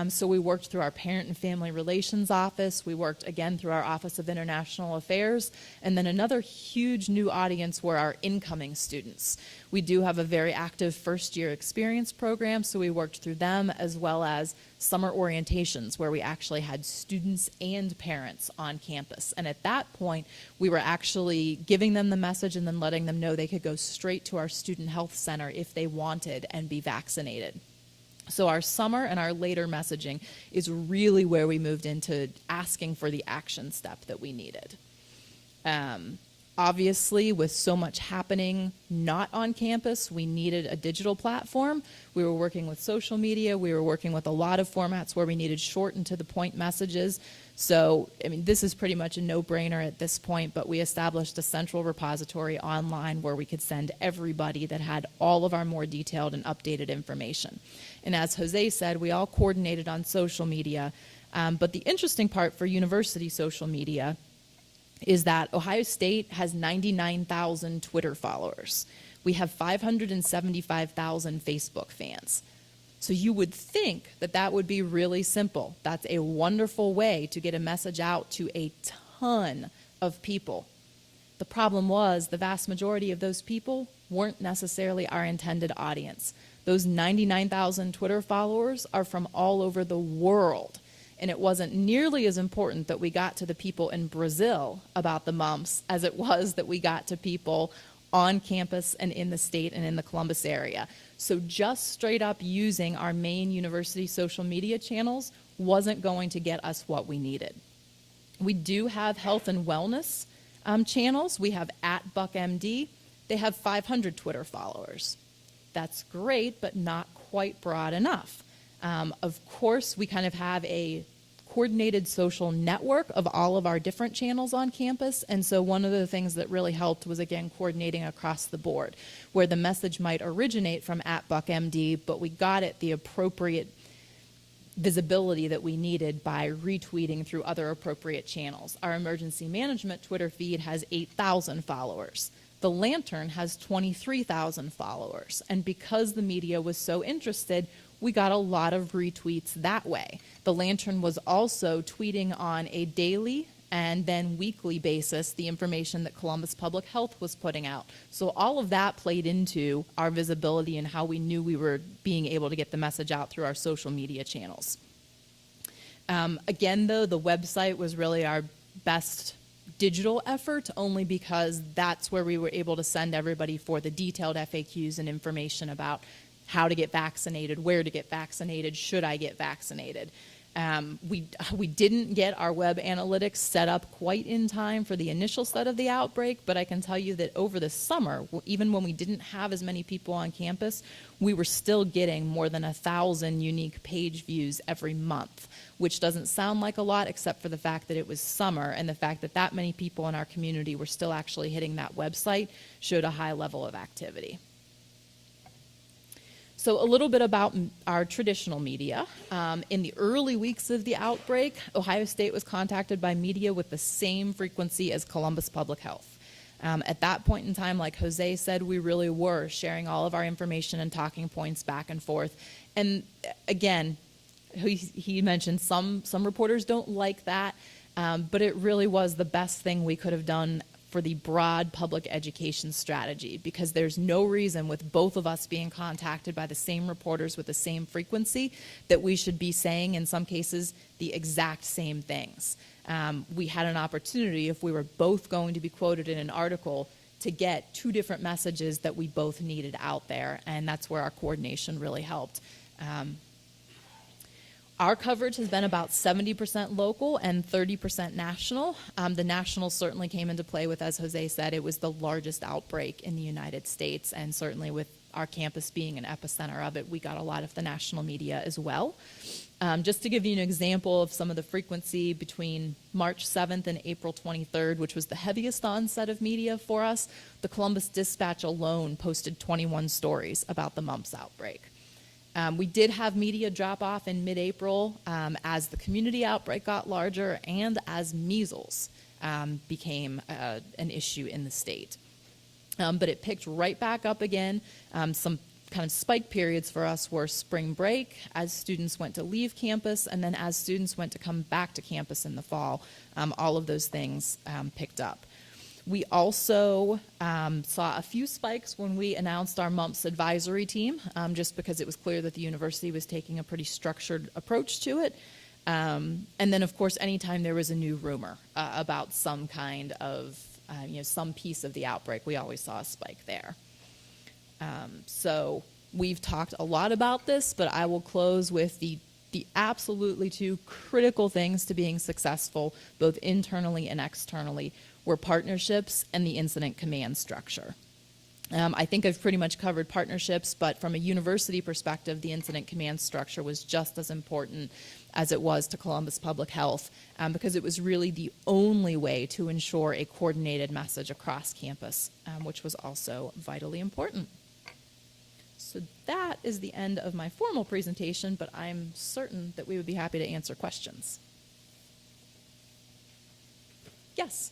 So we worked through our Parent and Family Relations Office. We worked again through our Office of International Affairs. And then another huge new audience were our incoming students. We do have a very active first-year experience program, so we worked through them as well as summer orientations where we actually had students and parents on campus. And at that point, we were actually giving them the message and then letting them know they could go straight to our student health center if they wanted and be vaccinated. So our summer and our later messaging is really where we moved into asking for the action step that we needed. Obviously, with so much happening not on campus, we needed a digital platform. We were working with social media. We were working with a lot of formats where we needed short and to the point messages. So, I mean, this is pretty much a no-brainer at this point, but we established a central repository online where we could send everybody that had all of our more detailed and updated information. And as Jose said, we all coordinated on social media. But the interesting part for university social media is that Ohio State has 99,000 Twitter followers. We have 575,000 Facebook fans. So you would think that that would be really simple. That's a wonderful way to get a message out to a ton of people. The problem was the vast majority of those people weren't necessarily our intended audience. Those 99,000 Twitter followers are from all over the world. And it wasn't nearly as important that we got to the people in Brazil about the mumps as it was that we got to people on campus and in the state and in the Columbus area. So just straight up using our main university social media channels wasn't going to get us what we needed. We do have health and wellness channels. We have @BuckMD. They have 500 Twitter followers. That's great, but not quite broad enough. Of course, we kind of have a coordinated social network of all of our different channels on campus, and so one of the things that really helped was, again, coordinating across the board, where the message might originate from @BuckMD, but we got it the appropriate visibility that we needed by retweeting through other appropriate channels. Our emergency management Twitter feed has 8,000 followers. The Lantern has 23,000 followers, and because the media was so interested, we got a lot of retweets that way. The Lantern was also tweeting on a daily and then weekly basis the information that Columbus Public Health was putting out. So all of that played into our visibility and how we knew we were being able to get the message out through our social media channels. Again, though, the website was really our best digital effort, only because that's where we were able to send everybody for the detailed FAQs and information about how to get vaccinated, where to get vaccinated, should I get vaccinated. We didn't get our web analytics set up quite in time for the initial set of the outbreak, but I can tell you that over the summer, even when we didn't have as many people on campus, we were still getting more than 1,000 unique page views every month, which doesn't sound like a lot except for the fact that it was summer, and the fact that that many people in our community were still actually hitting that website showed a high level of activity. So a little bit about our traditional media. In the early weeks of the outbreak, Ohio State was contacted by media with the same frequency as Columbus Public Health. At that point in time, like Jose said, we really were sharing all of our information and talking points back and forth. And again, he mentioned some reporters don't like that, but it really was the best thing we could have done for the broad public education strategy, because there's no reason, with both of us being contacted by the same reporters with the same frequency, that we should be saying, in some cases, the exact same things. We had an opportunity, if we were both going to be quoted in an article, to get two different messages that we both needed out there, and that's where our coordination really helped. Our coverage has been about 70% local and 30% national. The national certainly came into play with, as Jose said, it was the largest outbreak in the United States, and certainly with our campus being an epicenter of it, we got a lot of the national media as well. Just to give you an example of some of the frequency between March 7th and April 23rd, which was the heaviest onset of media for us, the Columbus Dispatch alone posted 21 stories about the mumps outbreak. We did have media drop off in mid-April as the community outbreak got larger and as measles became an issue in the state. But it picked right back up again. Some kind of spike periods for us were spring break, as students went to leave campus, and then as students went to come back to campus in the fall. All of those things picked up. We also saw a few spikes when we announced our mumps advisory team, just because it was clear that the university was taking a pretty structured approach to it. And then, of course, anytime there was a new rumor about some kind of, some piece of the outbreak, we always saw a spike there. So we've talked a lot about this, but I will close with the absolutely two critical things to being successful, both internally and externally, were partnerships and the incident command structure. I think I've pretty much covered partnerships, but from a university perspective, the incident command structure was just as important as it was to Columbus Public Health, because it was really the only way to ensure a coordinated message across campus, which was also vitally important. So that is the end of my formal presentation, but I'm certain that we would be happy to answer questions. Yes?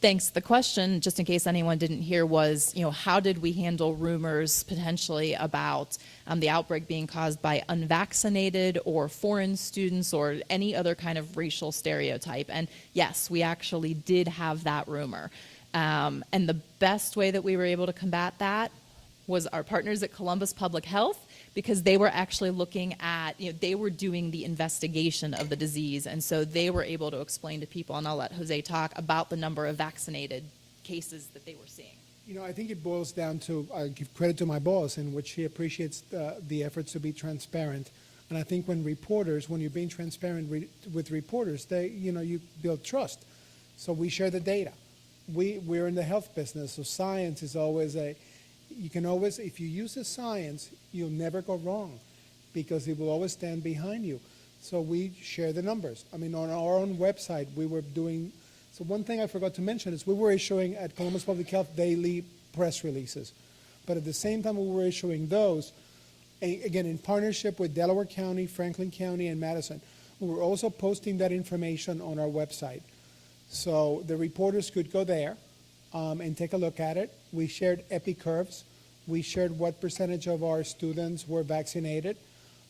Thanks. The question, just in case anyone didn't hear, was, how did we handle rumors potentially about the outbreak being caused by unvaccinated or foreign students or any other kind of racial stereotype? And yes, we actually did have that rumor. And the best way that we were able to combat that was our partners at Columbus Public Health, because they were actually looking at, they were doing the investigation of the disease. And so they were able to explain to people, and I'll let Jose talk about the number of vaccinated cases that they were seeing. I think it boils down to, I give credit to my boss in which he appreciates the efforts to be transparent. And I think when you're being transparent with reporters, you build trust. So we share the data. We're in the health business, so science is always if you use the science, you'll never go wrong because it will always stand behind you. So we share the numbers. On our own website, we were doing, so one thing I forgot to mention is we were issuing at Columbus Public Health daily press releases. But at the same time we were issuing those, again, in partnership with Delaware County, Franklin County, and Madison, we were also posting that information on our website. So the reporters could go there and take a look at it. We shared epi curves. We shared what percentage of our students were vaccinated.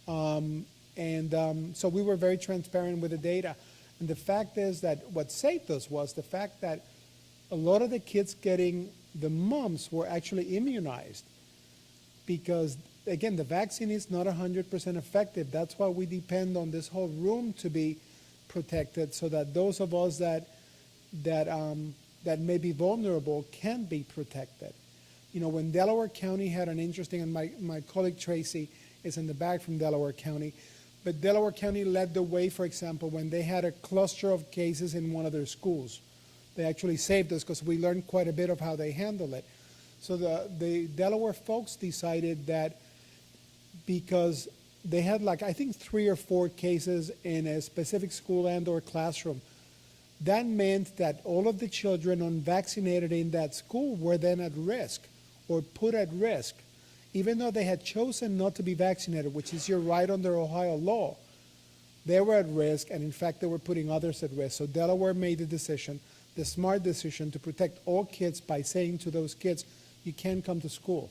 So we were very transparent with the data. And the fact is that what saved us was the fact that a lot of the kids getting the mumps were actually immunized. Because, again, the vaccine is not 100% effective. That's why we depend on this whole room to be protected, so that those of us that may be vulnerable can be protected. When Delaware County had an interesting, and my colleague Tracy is in the back from Delaware County, but Delaware County led the way, for example, when they had a cluster of cases in one of their schools. They actually saved us because we learned quite a bit of how they handle it. So the Delaware folks decided that because they had I think 3 or 4 cases in a specific school and or classroom, that meant that all of the children unvaccinated in that school were then at risk or put at risk, even though they had chosen not to be vaccinated, which is your right under Ohio law. They were at risk, and in fact, they were putting others at risk. So Delaware made the smart decision, to protect all kids by saying to those kids, you can't come to school.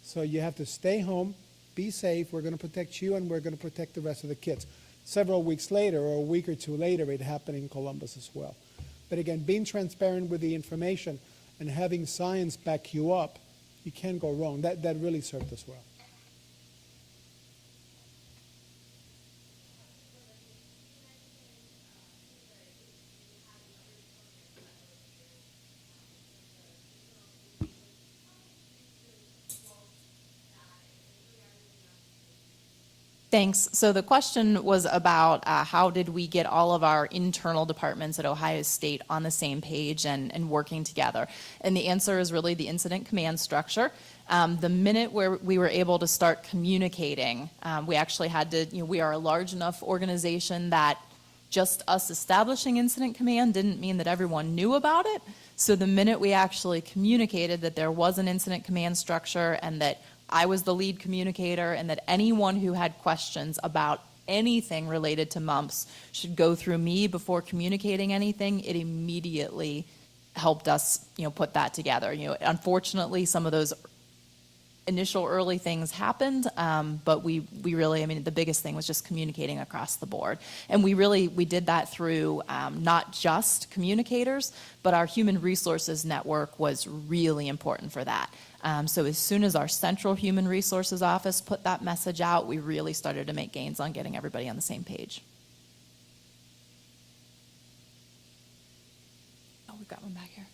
So you have to stay home, be safe, we're going to protect you, and we're going to protect the rest of the kids. Several weeks later, or a week or two later, it happened in Columbus as well. But again, being transparent with the information and having science back you up, you can't go wrong. That really served us well. Thanks. So the question was about how did we get all of our internal departments at Ohio State on the same page and working together? And the answer is really the incident command structure. The minute where we were able to start communicating, we actually had to, we are a large enough organization that just us establishing incident command didn't mean that everyone knew about it. So the minute we actually communicated that there was an incident command structure and that I was the lead communicator and that anyone who had questions about anything related to mumps should go through me before communicating anything, it immediately helped us, put that together. Unfortunately, some of those initial early things happened, but we really, the biggest thing was just communicating across the board. And we did that through not just communicators, but our human resources network was really important for that. So as soon as our central human resources office put that message out, we really started to make gains on getting everybody on the same page. Oh, we've got one back here.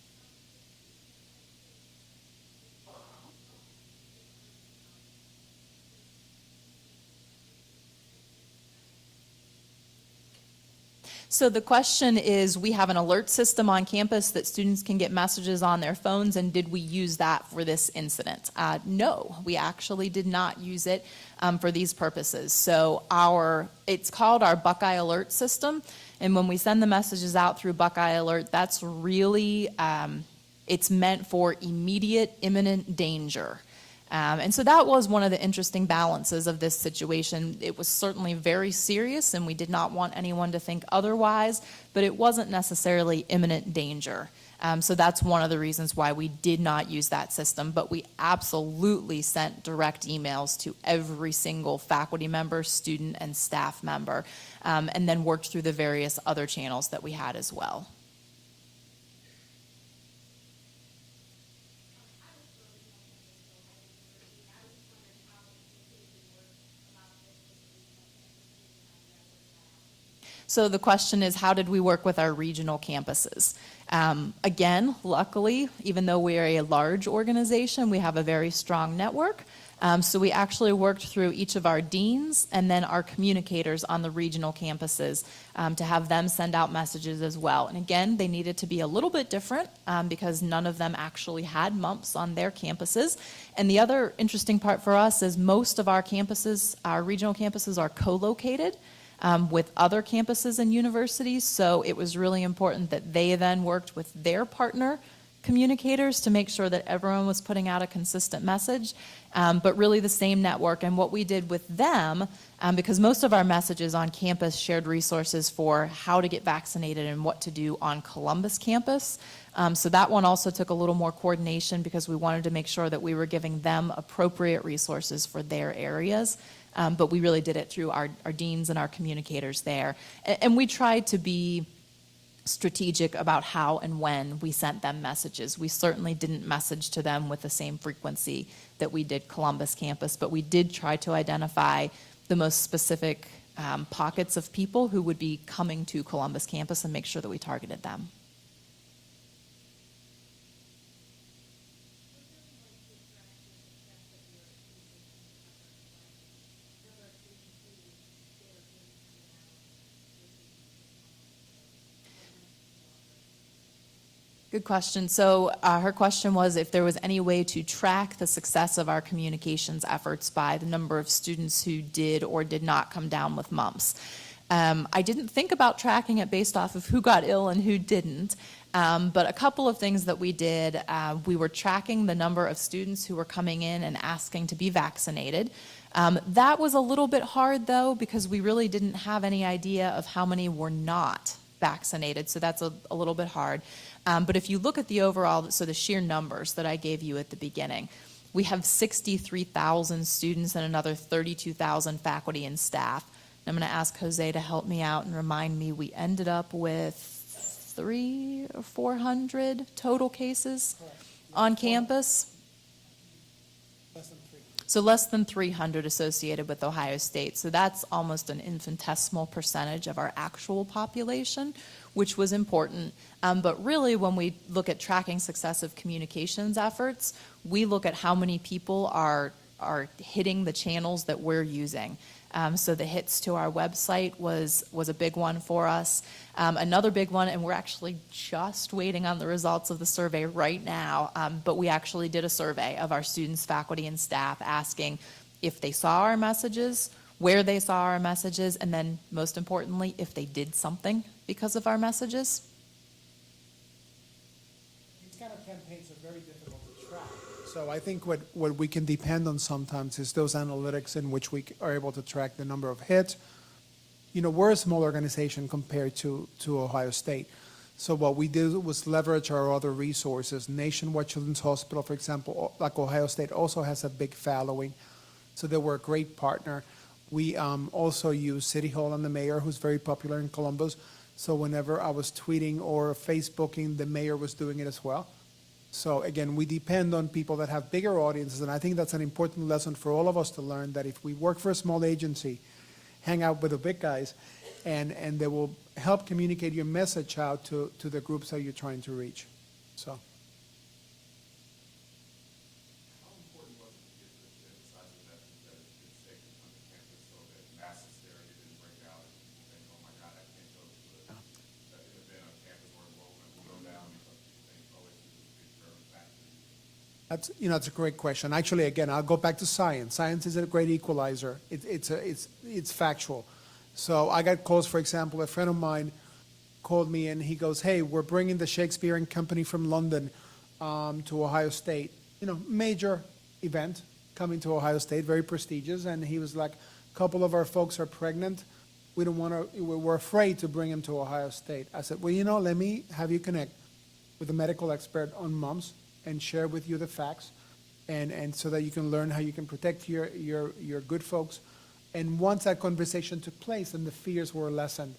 So the question is, we have an alert system on campus that students can get messages on their phones, and did we use that for this incident? No, we actually did not use it for these purposes. So it's called our Buckeye Alert system, and when we send the messages out through Buckeye Alert, that's really, it's meant for immediate, imminent danger. And so that was one of the interesting balances of this situation. It was certainly very serious, and we did not want anyone to think otherwise, but it wasn't necessarily imminent danger. So that's one of the reasons why we did not use that system, but we absolutely sent direct emails to every single faculty member, student, and staff member, and then worked through the various other channels that we had as well. So the question is, how did we work with our regional campuses? Again, luckily, even though we are a large organization, we have a very strong network. So we actually worked through each of our deans and then our communicators on the regional campuses to have them send out messages as well. And again, they needed to be a little bit different because none of them actually had mumps on their campuses. And the other interesting part for us is most of our campuses, our regional campuses, are co-located with other campuses and universities, so it was really important that they then worked with their partner communicators to make sure that everyone was putting out a consistent message, but really the same network. And what we did with them, because most of our messages on campus shared resources for how to get vaccinated and what to do on Columbus campus, so that one also took a little more coordination because we wanted to make sure that we were giving them appropriate resources for their areas. But we really did it through our deans and our communicators there. And we tried to be strategic about how and when we sent them messages. We certainly didn't message to them with the same frequency that we did Columbus campus, but we did try to identify the most specific pockets of people who would be coming to Columbus campus and make sure that we targeted them. Good question. So her question was if there was any way to track the success of our communications efforts by the number of students who did or did not come down with mumps. I didn't think about tracking it based off of who got ill and who didn't, but a couple of things that we did, we were tracking the number of students who were coming in and asking to be vaccinated. That was a little bit hard, though, because we really didn't have any idea of how many were not vaccinated, so that's a little bit hard. But if you look at the overall, so the sheer numbers that I gave you at the beginning, we have 63,000 students and another 32,000 faculty and staff. And I'm going to ask Jose to help me out and remind me, we ended up with 300 or 400 total cases on campus. So less than 300 associated with Ohio State. So that's almost an infinitesimal percentage of our actual population, which was important. But really, when we look at tracking successive communications efforts, we look at how many people are are hitting the channels that we're using. So the hits to our website was a big one for us. Another big one, and we're actually just waiting on the results of the survey right now, but we actually did a survey of our students, faculty, and staff asking if they saw our messages, where they saw our messages, and then most importantly, if they did something because of our messages. These kind of campaigns are very difficult to track. So I think what we can depend on sometimes is those analytics in which we are able to track the number of hits. You know, we're a small organization compared to Ohio State. So what we did was leverage our other resources. Nationwide Children's Hospital, for example, like Ohio State, also has a big following. So they were a great partner. We also use City Hall and the mayor, who's very popular in Columbus. So whenever I was tweeting or Facebooking, the mayor was doing it as well. So again, we depend on people that have bigger audiences, and I think that's an important lesson for all of us to learn, that if we work for a small agency, hang out with the big guys, and they will help communicate your message out to the groups that you're trying to reach. So. How important was it to get the emphasizing that it's safe to come to campus so that mass hysteria didn't break out and people think, oh my God, I can't go to an event on campus where enrollment will go down because people think, oh, it's just a big term factor. That's a great question. Actually, again, I'll go back to science. Science is a great equalizer. It's factual. So I got calls, for example, a friend of mine called me and he goes, hey, we're bringing the Shakespeare and Company from London to Ohio State. You know, major event coming to Ohio State, very prestigious. And he was like, a couple of our folks are pregnant. We're afraid to bring them to Ohio State. I said, well, you know, let me have you connect with a medical expert on moms and share with you the facts, and so that you can learn how you can protect your good folks. And once that conversation took place, then the fears were lessened.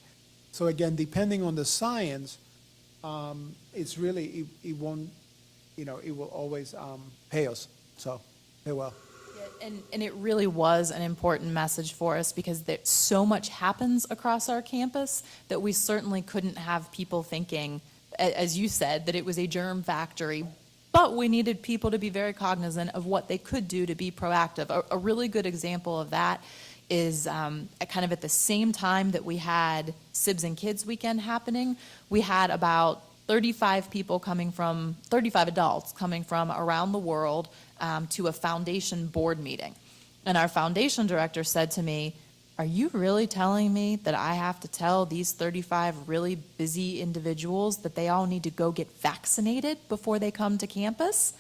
So again, depending on the science, it's really, it won't, you know, it will always pay us. So, pay well. And it really was an important message for us because so much happens across our campus that we certainly couldn't have people thinking, as you said, that it was a germ factory. But we needed people to be very cognizant of what they could do to be proactive. A really good example of that is kind of at the same time that we had Sibs and Kids Weekend happening, we had about 35 adults coming from around the world to a foundation board meeting. And our foundation director said to me, are you really telling me that I have to tell these 35 really busy individuals that they all need to go get vaccinated before they come to campus?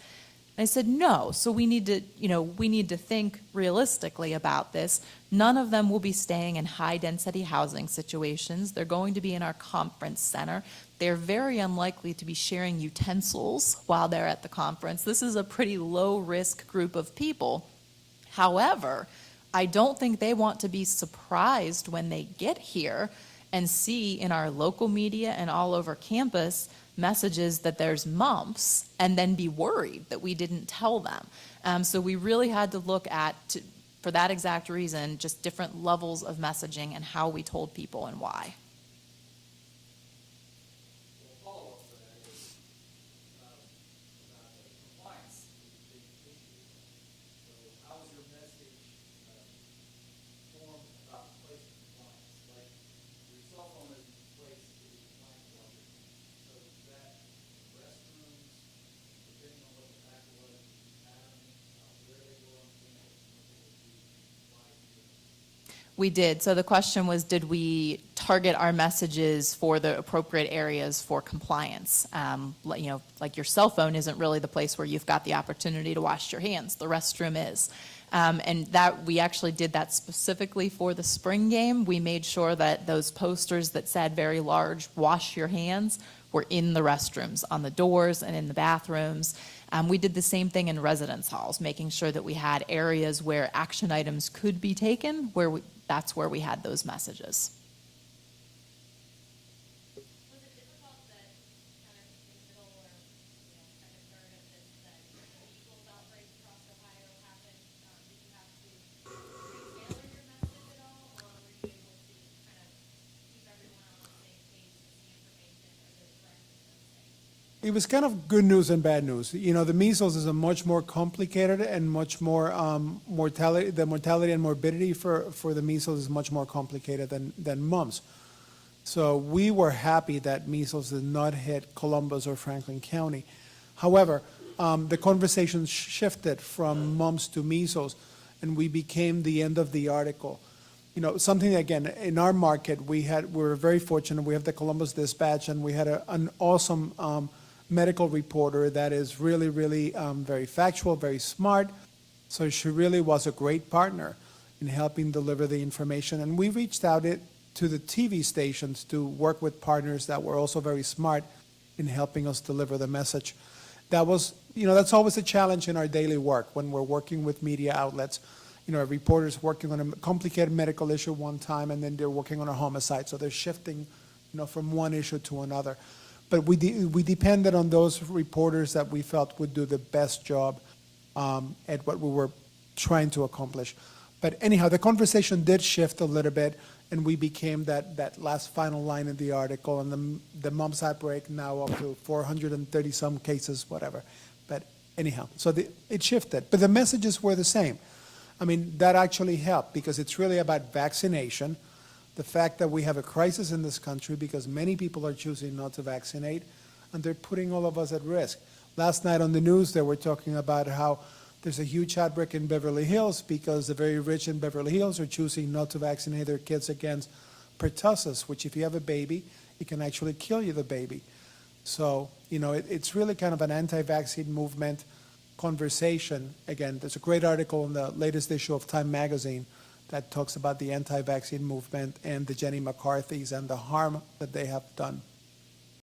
And I said, no. So we need to think realistically about this. None of them will be staying in high density housing situations. They're going to be in our conference center. They're very unlikely to be sharing utensils while they're at the conference. This is a pretty low risk group of people. However, I don't think they want to be surprised when they get here and see in our local media and all over campus messages that there's mumps and then be worried that we didn't tell them. So we really had to look at, for that exact reason, just different levels of messaging and how we told people and why. Follow-up for that is about compliance is a big issue. So how is your message formed about the place of compliance? Like your cell phone isn't placed in the compliance locker. So is that restrooms, depending on what the faculty was, where they go on campus, what they would be compliant to? We did. So the question was, did we target our messages for the appropriate areas for compliance? Like your cell phone isn't really the place where you've got the opportunity to wash your hands. The restroom is. And that we actually did that specifically for the spring game. We made sure that those posters that said very large, wash your hands, were in the restrooms, on the doors and in the bathrooms. We did the same thing in residence halls, making sure that we had areas where action items could be taken, that's where we had those messages. Was it difficult that kind of in the middle or second, third of this, that the Eagles outbreak across Ohio happened? Did you have to tailor your message at all, or were you able to kind of keep everyone on the same page with the information, or the direction of the same? it was kind of good news and bad news. You know, the measles is a much more complicated and much more mortality. The mortality and morbidity for the measles is much more complicated than mumps. So we were happy that measles did not hit Columbus or Franklin County. However, the conversation shifted from mumps to measles, and we became the end of the article. You know, something, again, in our market, we were very fortunate. We have the Columbus Dispatch, and we had an awesome medical reporter that is really, really very factual, very smart. So she really was a great partner in helping deliver the information. And we reached out to the TV stations to work with partners that were also very smart in helping us deliver the message. That was, you know, that's always a challenge in our daily work when we're working with media outlets. You know, a reporter's working on a complicated medical issue one time, and then they're working on a homicide. So they're shifting, you know, from one issue to another. But we depended on those reporters that we felt would do the best job at what we were trying to accomplish. But anyhow, the conversation did shift a little bit, and we became that last final line in the article, and the mumps outbreak now up to 430 some cases, whatever. But anyhow, so it shifted. But the messages were the same. I mean, that actually helped because it's really about vaccination, the fact that we have a crisis in this country because many people are choosing not to vaccinate, and they're putting all of us at risk. Last night on the news, they were talking about how there's a huge outbreak in Beverly Hills because the very rich in Beverly Hills are choosing not to vaccinate their kids against pertussis, which if you have a baby, it can actually kill you, the baby. So, you know, it's really kind of an anti-vaccine movement conversation. Again, there's a great article in the latest issue of Time magazine that talks about the anti-vaccine movement and the Jenny McCarthy's and the harm that they have done.